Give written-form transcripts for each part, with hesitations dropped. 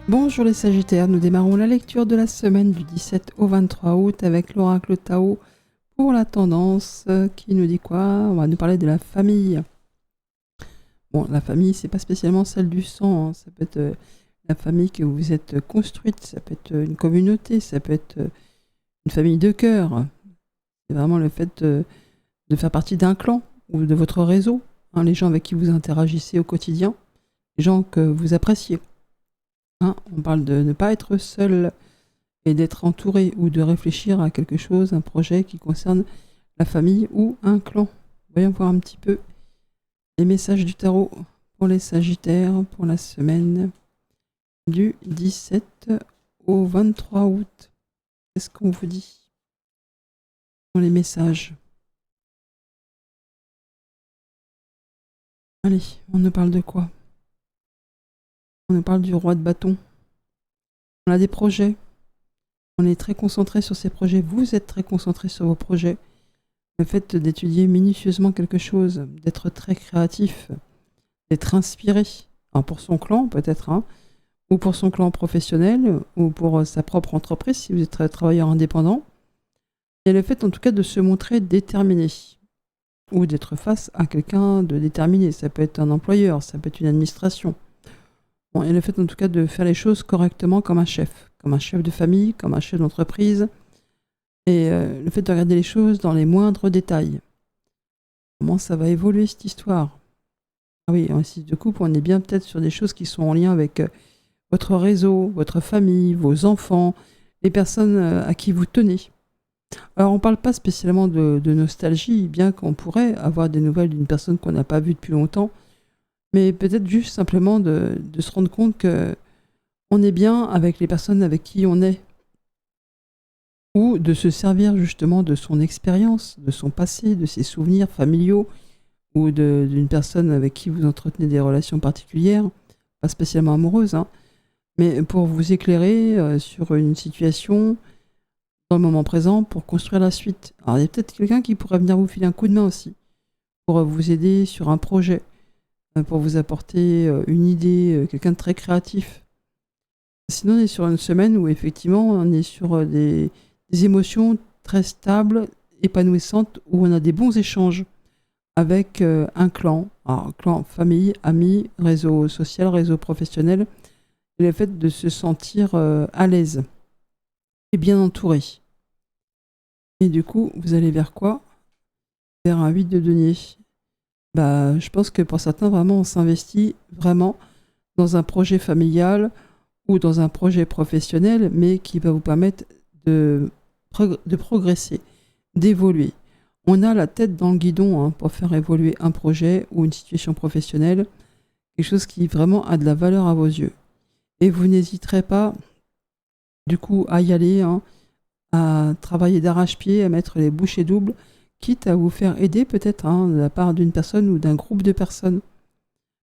Bonjour les Sagittaires, nous démarrons la lecture de la semaine du 17 au 23 août avec l'oracle Tao pour la tendance qui nous dit quoi? On va nous parler de la famille. Bon, la famille, c'est pas spécialement celle du sang, hein. Ça peut être la famille que vous êtes construite, ça peut être une communauté, ça peut être une famille de cœur. C'est vraiment le fait de faire partie d'un clan ou de votre réseau, hein, les gens avec qui vous interagissez au quotidien, les gens que vous appréciez. Hein, on parle de ne pas être seul et d'être entouré ou de réfléchir à quelque chose, un projet qui concerne la famille ou un clan. Voyons voir un petit peu les messages du tarot pour les Sagittaires pour la semaine du 17 au 23 août. Qu'est-ce qu'on vous dit dans les messages? Allez, on nous parle de quoi? On nous parle du roi de bâton. On a des projets. On est très concentré sur ces projets. Vous êtes très concentré sur vos projets. Le fait d'étudier minutieusement quelque chose, d'être très créatif, d'être inspiré. Alors pour son clan peut-être, hein, ou pour son clan professionnel, ou pour sa propre entreprise si vous êtes travailleur indépendant. Et le fait en tout cas de se montrer déterminé. Ou d'être face à quelqu'un de déterminé. Ça peut être un employeur, ça peut être une administration. Bon, et le fait en tout cas de faire les choses correctement comme un chef de famille, comme un chef d'entreprise, et le fait de regarder les choses dans les moindres détails. Comment ça va évoluer cette histoire? Ah oui, en 6 de coupe, on est bien peut-être sur des choses qui sont en lien avec votre réseau, votre famille, vos enfants, les personnes à qui vous tenez. Alors on ne parle pas spécialement de nostalgie, bien qu'on pourrait avoir des nouvelles d'une personne qu'on n'a pas vue depuis longtemps, mais peut-être juste simplement de se rendre compte que on est bien avec les personnes avec qui on est. Ou de se servir justement de son expérience, de son passé, de ses souvenirs familiaux, ou d'une personne avec qui vous entretenez des relations particulières, pas spécialement amoureuses, hein, mais pour vous éclairer sur une situation dans le moment présent pour construire la suite. Alors il y a peut-être quelqu'un qui pourrait venir vous filer un coup de main aussi, pour vous aider sur un projet, pour vous apporter une idée, quelqu'un de très créatif. Sinon, on est sur une semaine où effectivement, on est sur des émotions très stables, épanouissantes, où on a des bons échanges avec un clan. Alors, clan, famille, amis, réseau social, réseau professionnel. Et le fait de se sentir à l'aise et bien entouré. Et du coup, vous allez vers quoi? Vers un 8 de denier. Bah, je pense que pour certains, vraiment, on s'investit vraiment dans un projet familial ou dans un projet professionnel, mais qui va vous permettre de progresser, d'évoluer. On a la tête dans le guidon, hein, pour faire évoluer un projet ou une situation professionnelle, quelque chose qui vraiment a de la valeur à vos yeux. Et vous n'hésiterez pas, du coup, à y aller, hein, à travailler d'arrache-pied, à mettre les bouchées doubles, quitte à vous faire aider peut-être, hein, de la part d'une personne ou d'un groupe de personnes.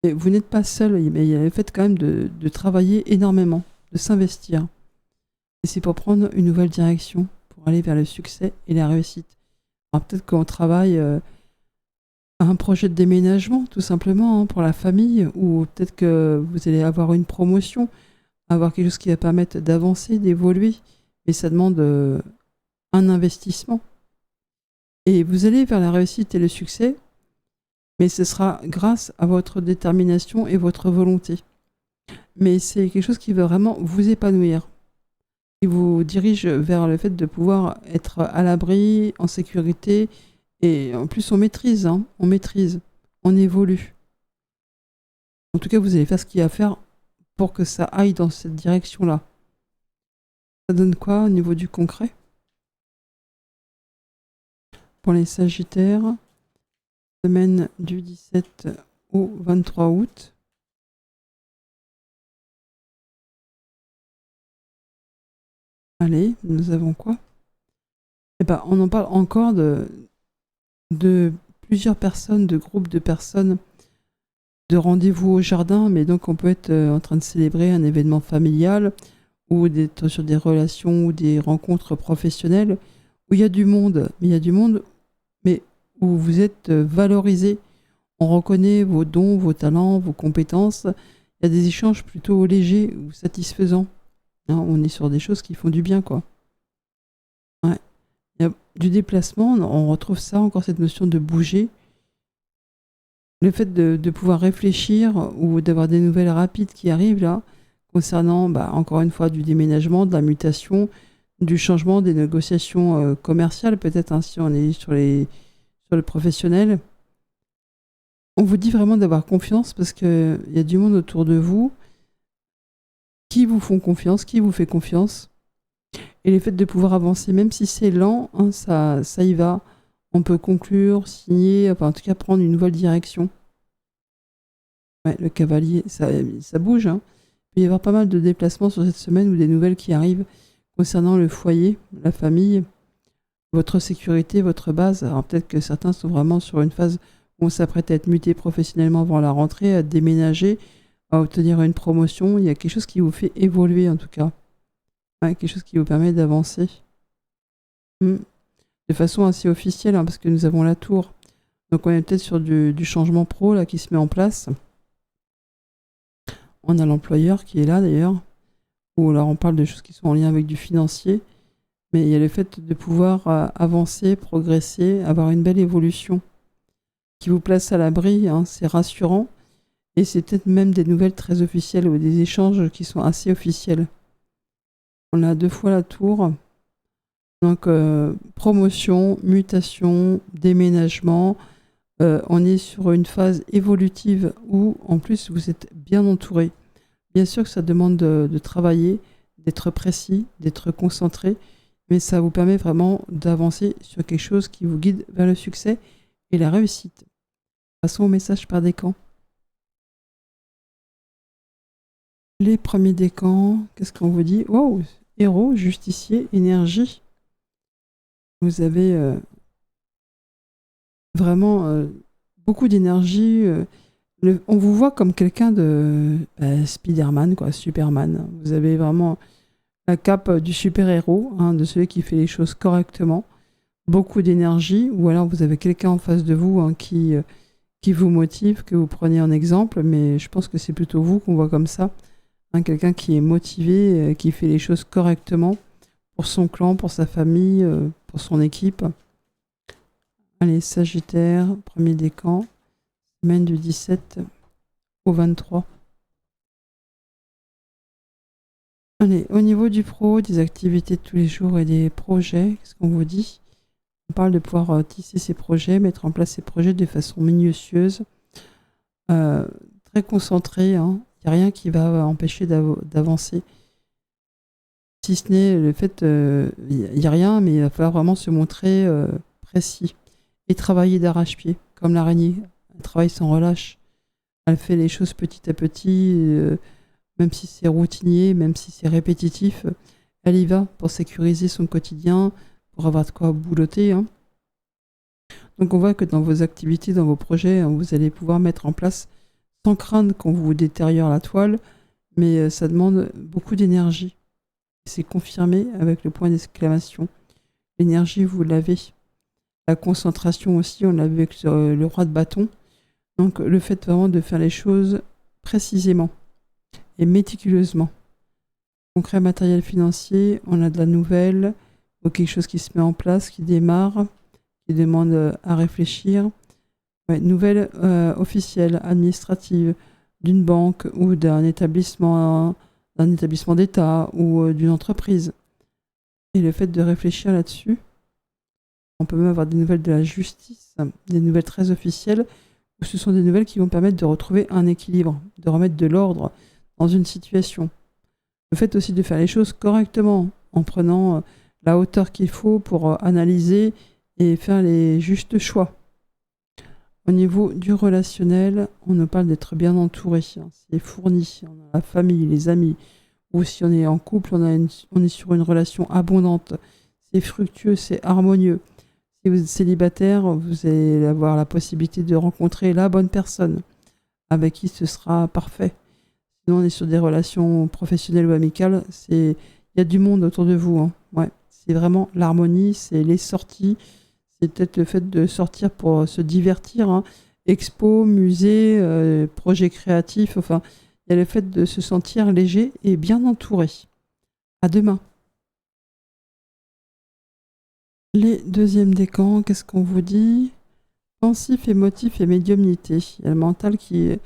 Et vous n'êtes pas seul, mais il y a le fait quand même de travailler énormément, de s'investir. Et c'est pour prendre une nouvelle direction, pour aller vers le succès et la réussite. Alors peut-être qu'on travaille à un projet de déménagement, tout simplement, hein, pour la famille, ou peut-être que vous allez avoir une promotion, avoir quelque chose qui va permettre d'avancer, d'évoluer, mais ça demande un investissement. Et vous allez vers la réussite et le succès, mais ce sera grâce à votre détermination et votre volonté. Mais c'est quelque chose qui va vraiment vous épanouir, qui vous dirige vers le fait de pouvoir être à l'abri, en sécurité, et en plus on maîtrise, hein, on évolue. En tout cas, vous allez faire ce qu'il y a à faire pour que ça aille dans cette direction-là. Ça donne quoi au niveau du concret? Pour les Sagittaires, semaine du 17 au 23 août. Allez, nous avons quoi? Eh ben, on en parle encore de plusieurs personnes, de groupes de personnes, de rendez-vous au jardin, mais donc on peut être en train de célébrer un événement familial ou d'être sur des relations ou des rencontres professionnelles où il y a du monde, mais où vous êtes valorisé. On reconnaît vos dons, vos talents, vos compétences. il y a des échanges plutôt légers ou satisfaisants. Hein, on est sur des choses qui font du bien, quoi. Ouais. Il y a du déplacement, on retrouve ça, encore cette notion de bouger. Le fait de pouvoir réfléchir ou d'avoir des nouvelles rapides qui arrivent là, concernant, encore une fois, du déménagement, de la mutation, du changement, des négociations commerciales, peut-être, hein, si on est sur le professionnel. On vous dit vraiment d'avoir confiance parce qu'il y a du monde autour de vous qui vous font confiance, qui vous fait confiance. Et le fait de pouvoir avancer, même si c'est lent, hein, ça y va. On peut conclure, signer, enfin en tout cas prendre une nouvelle direction. Ouais, le cavalier, ça bouge. Hein. Il peut y avoir pas mal de déplacements sur cette semaine ou des nouvelles qui arrivent concernant le foyer, la famille, votre sécurité, votre base. Alors peut-être que certains sont vraiment sur une phase où on s'apprête à être muté professionnellement avant la rentrée, à déménager, à obtenir une promotion. Il y a quelque chose qui vous fait évoluer en tout cas. Ouais, quelque chose qui vous permet d'avancer. De façon assez officielle, hein, parce que nous avons la tour. Donc on est peut-être sur du changement pro là, qui se met en place. On a l'employeur qui est là d'ailleurs. Ou alors on parle de choses qui sont en lien avec du financier. Mais il y a le fait de pouvoir avancer, progresser, avoir une belle évolution qui vous place à l'abri, hein, c'est rassurant. Et c'est peut-être même des nouvelles très officielles ou des échanges qui sont assez officiels. On a 2 fois la tour. Donc promotion, mutation, déménagement. On est sur une phase évolutive où en plus vous êtes bien entouré. Bien sûr que ça demande de travailler, d'être précis, d'être concentré, mais ça vous permet vraiment d'avancer sur quelque chose qui vous guide vers le succès et la réussite. Passons au message par décan. Les premiers décans, qu'est-ce qu'on vous dit? Wow, héros, justicier, énergie. Vous avez vraiment beaucoup d'énergie. On vous voit comme quelqu'un de Spider-Man, quoi, Superman. Vous avez vraiment la cape du super-héros, hein, de celui qui fait les choses correctement. Beaucoup d'énergie, ou alors vous avez quelqu'un en face de vous, hein, qui vous motive, que vous prenez en exemple, mais je pense que c'est plutôt vous qu'on voit comme ça. Hein, quelqu'un qui est motivé, qui fait les choses correctement pour son clan, pour sa famille, pour son équipe. Allez, Sagittaire, premier décan, semaine du 17 au 23. Allez, au niveau du pro, des activités de tous les jours et des projets, qu'est-ce qu'on vous dit? On parle de pouvoir tisser ses projets, mettre en place ses projets de façon minutieuse, très concentré. Hein. Il n'y a rien qui va empêcher d'avancer. Si ce n'est le fait, il n'y a rien, mais il va falloir vraiment se montrer précis et travailler d'arrache-pied, comme l'araignée. Elle travaille sans relâche. Elle fait les choses petit à petit, même si c'est routinier, même si c'est répétitif. Elle y va pour sécuriser son quotidien, pour avoir de quoi boulotter. Hein. Donc on voit que dans vos activités, dans vos projets, hein, vous allez pouvoir mettre en place sans craindre qu'on vous détériore la toile, mais ça demande beaucoup d'énergie. C'est confirmé avec le point d'exclamation. L'énergie, vous l'avez. La concentration aussi, on l'a vu avec le roi de bâton. Donc le fait vraiment de faire les choses précisément et méticuleusement. Concret, matériel, financier, on a de la nouvelle, ou quelque chose qui se met en place, qui démarre, qui demande à réfléchir. Ouais, nouvelle officielle, administrative, d'une banque ou d'un établissement d'État ou d'une entreprise. Et le fait de réfléchir là-dessus, on peut même avoir des nouvelles de la justice, des nouvelles très officielles, où ce sont des nouvelles qui vont permettre de retrouver un équilibre, de remettre de l'ordre dans une situation. Le fait aussi de faire les choses correctement, en prenant la hauteur qu'il faut pour analyser et faire les justes choix. Au niveau du relationnel, on nous parle d'être bien entouré. Hein, c'est fourni. On a la famille, les amis. Ou si on est en couple, on est sur une relation abondante. C'est fructueux, c'est harmonieux. Si vous êtes célibataire, vous allez avoir la possibilité de rencontrer la bonne personne avec qui ce sera parfait. Sinon, on est sur des relations professionnelles ou amicales. Il y a du monde autour de vous. Hein. Ouais, c'est vraiment l'harmonie, c'est les sorties. C'est peut-être le fait de sortir pour se divertir. Hein. Expo, musée, projets créatifs. Enfin, Il y a le fait de se sentir léger et bien entouré. À demain. Les deuxièmes décans, qu'est-ce qu'on vous dit? Pensif, émotif et médiumnité. Il y a le mental qui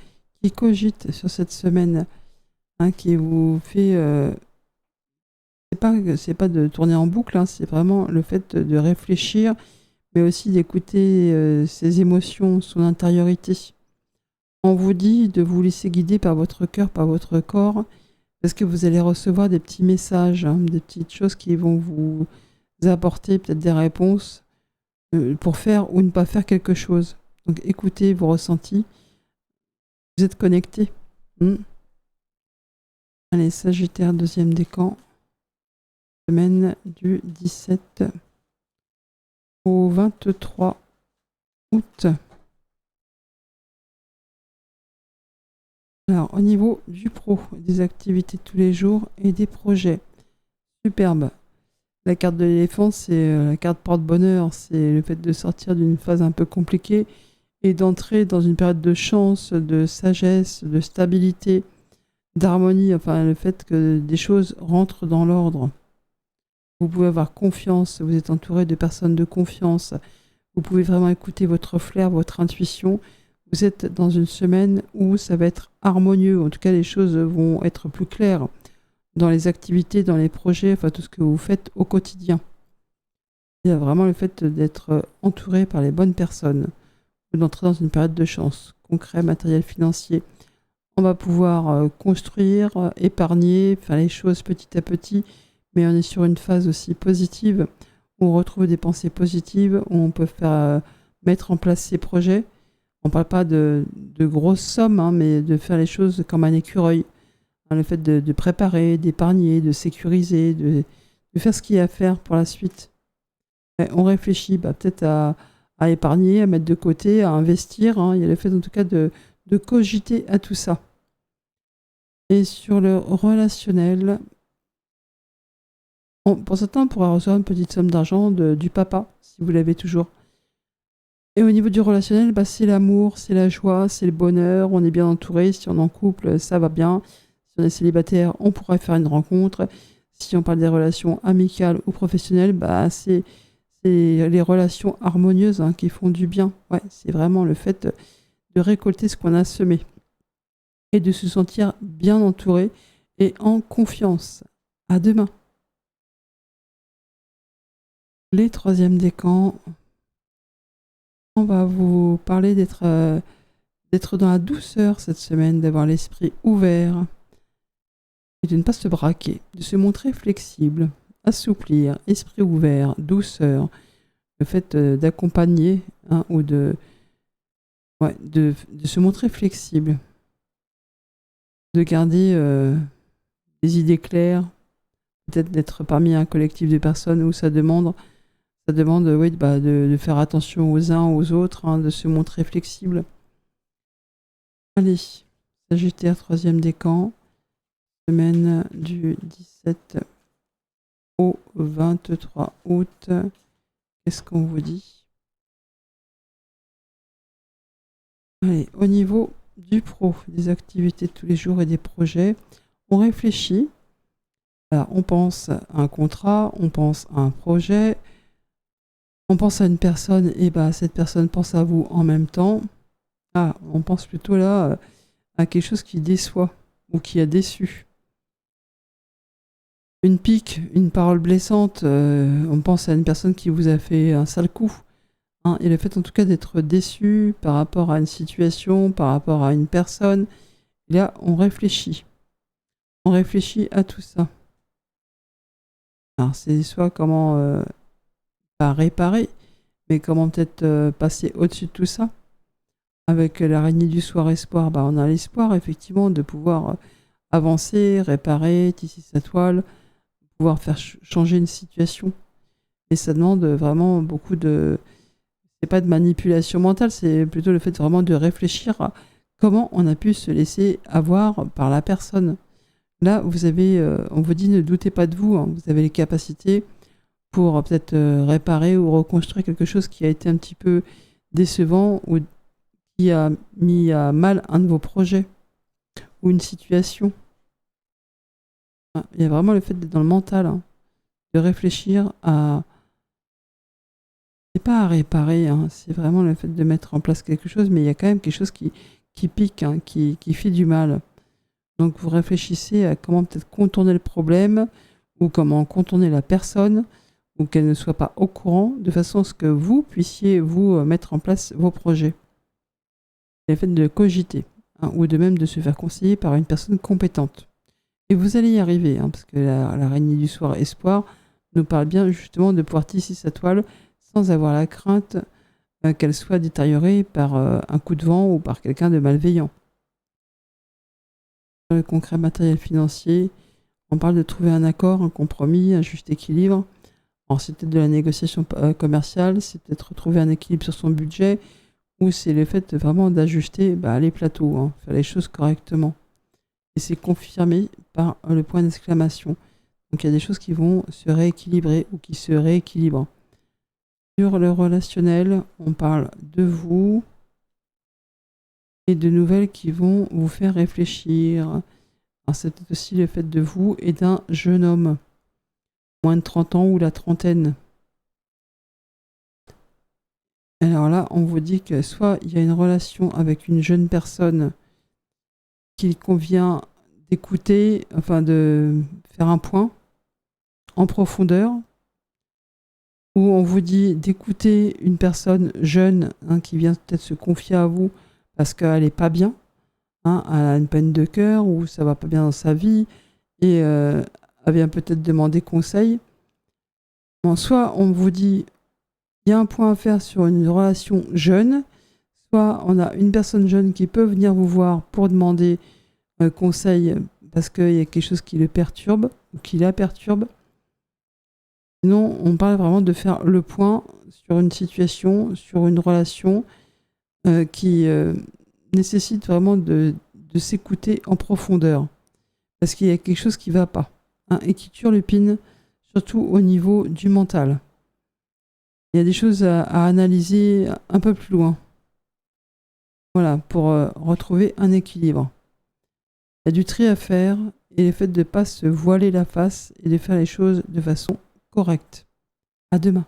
cogite sur cette semaine, hein, qui vous fait... c'est pas de tourner en boucle, hein, c'est vraiment le fait de réfléchir, mais aussi d'écouter ses émotions, son intériorité. On vous dit de vous laisser guider par votre cœur, par votre corps, parce que vous allez recevoir des petits messages, hein, des petites choses qui vont vous apporter peut-être des réponses pour faire ou ne pas faire quelque chose. Donc écoutez vos ressentis, vous êtes connectés. Allez, Sagittaire, deuxième décan, semaine du 17 au 23 août. Alors, au niveau du pro, des activités de tous les jours et des projets. Superbe. La carte de l'éléphant, c'est la carte porte-bonheur. C'est le fait de sortir d'une phase un peu compliquée et d'entrer dans une période de chance, de sagesse, de stabilité, d'harmonie. Enfin, le fait que des choses rentrent dans l'ordre. Vous pouvez avoir confiance. Vous êtes entouré de personnes de confiance. Vous pouvez vraiment écouter votre flair, votre intuition. Vous êtes dans une semaine où ça va être harmonieux. En tout cas, les choses vont être plus claires dans les activités, dans les projets, enfin tout ce que vous faites au quotidien. Il y a vraiment le fait d'être entouré par les bonnes personnes, d'entrer dans une période de chance, concret, matériel, financier. On va pouvoir construire, épargner, faire les choses petit à petit, mais on est sur une phase aussi positive, où on retrouve des pensées positives, où on peut faire mettre en place ses projets. On ne parle pas de grosses sommes, hein, mais de faire les choses comme un écureuil. Hein, le fait de préparer, d'épargner, de sécuriser, de faire ce qu'il y a à faire pour la suite. Et on réfléchit peut-être à épargner, à mettre de côté, à investir. Hein. Il y a le fait en tout cas de cogiter à tout ça. Et sur le relationnel, pour certains, on pourra recevoir une petite somme d'argent du papa, si vous l'avez toujours. Et au niveau du relationnel, c'est l'amour, c'est la joie, c'est le bonheur, on est bien entouré. Si on est en couple, ça va bien. Si on est célibataire, on pourrait faire une rencontre. Si on parle des relations amicales ou professionnelles, c'est les relations harmonieuses, hein, qui font du bien. Ouais, c'est vraiment le fait de récolter ce qu'on a semé et de se sentir bien entouré et en confiance. À demain. Les troisièmes décans. On va vous parler d'être dans la douceur cette semaine, d'avoir l'esprit ouvert et de ne pas se braquer, de se montrer flexible, assouplir, esprit ouvert, douceur, le fait d'accompagner, hein, ou de se montrer flexible, de garder des idées claires, peut-être d'être parmi un collectif de personnes où ça demande de faire attention aux uns aux autres, hein, de se montrer flexible. Allez, Sagittaire, troisième décan, semaine du 17 au 23 août. Qu'est-ce qu'on vous dit? Allez, au niveau du pro, des activités de tous les jours et des projets, on réfléchit. Alors, on pense à un contrat, on pense à un projet, on pense à une personne, et cette personne pense à vous en même temps. On pense plutôt là à quelque chose qui déçoit ou qui a déçu. Une pique, une parole blessante, on pense à une personne qui vous a fait un sale coup. Hein, et le fait en tout cas d'être déçu par rapport à une situation, par rapport à une personne, là on réfléchit. On réfléchit à tout ça. Alors c'est soit comment pas réparer, mais comment peut-être passer au-dessus de tout ça. Avec l'araignée du soir espoir, on a l'espoir effectivement de pouvoir avancer, réparer, tisser sa toile, pouvoir faire changer une situation. Et ça demande vraiment beaucoup de... C'est pas de manipulation mentale, c'est plutôt le fait vraiment de réfléchir à comment on a pu se laisser avoir par la personne. Là, vous avez, on vous dit ne doutez pas de vous, hein, vous avez les capacités pour peut-être réparer ou reconstruire quelque chose qui a été un petit peu décevant ou qui a mis à mal un de vos projets. ou une situation. Il y a vraiment le fait d'être dans le mental, hein, de réfléchir à... C'est pas à réparer, hein, c'est vraiment le fait de mettre en place quelque chose, mais il y a quand même quelque chose qui pique, hein, qui fait du mal. Donc vous réfléchissez à comment peut-être contourner le problème, ou comment contourner la personne, ou qu'elle ne soit pas au courant, de façon à ce que vous puissiez vous mettre en place vos projets. Et le fait de cogiter, hein, ou de même de se faire conseiller par une personne compétente. Et vous allez y arriver, hein, parce que l'araignée du soir espoir nous parle bien justement de pouvoir tisser sa toile sans avoir la crainte qu'elle soit détériorée par un coup de vent ou par quelqu'un de malveillant. Sur le concret matériel financier, on parle de trouver un accord, un compromis, un juste équilibre. Alors c'est peut-être de la négociation commerciale, c'est peut-être trouver un équilibre sur son budget, ou c'est le fait vraiment d'ajuster les plateaux, hein, faire les choses correctement. Et c'est confirmé par le point d'exclamation. Donc il y a des choses qui vont se rééquilibrer ou qui se rééquilibrent. Sur le relationnel, on parle de vous et de nouvelles qui vont vous faire réfléchir. Alors c'est peut-être aussi le fait de vous et d'un jeune homme, moins de 30 ans ou la trentaine. Alors là, on vous dit que soit il y a une relation avec une jeune personne qu'il convient d'écouter, enfin de faire un point en profondeur, où on vous dit d'écouter une personne jeune, hein, qui vient peut-être se confier à vous parce qu'elle n'est pas bien, hein, elle a une peine de cœur ou ça va pas bien dans sa vie et elle vient peut-être demander conseil. Bon, soit on vous dit il y a un point à faire sur une relation jeune, soit on a une personne jeune qui peut venir vous voir pour demander conseil parce qu'il y a quelque chose qui le perturbe ou qui la perturbe. Sinon, on parle vraiment de faire le point sur une situation, sur une relation qui nécessite vraiment de s'écouter en profondeur. Parce qu'il y a quelque chose qui ne va pas, hein, et qui turlupine, surtout au niveau du mental. Il y a des choses à analyser un peu plus loin. Voilà, pour retrouver un équilibre. Il y a du tri à faire et le fait de ne pas se voiler la face et de faire les choses de façon correcte. À demain.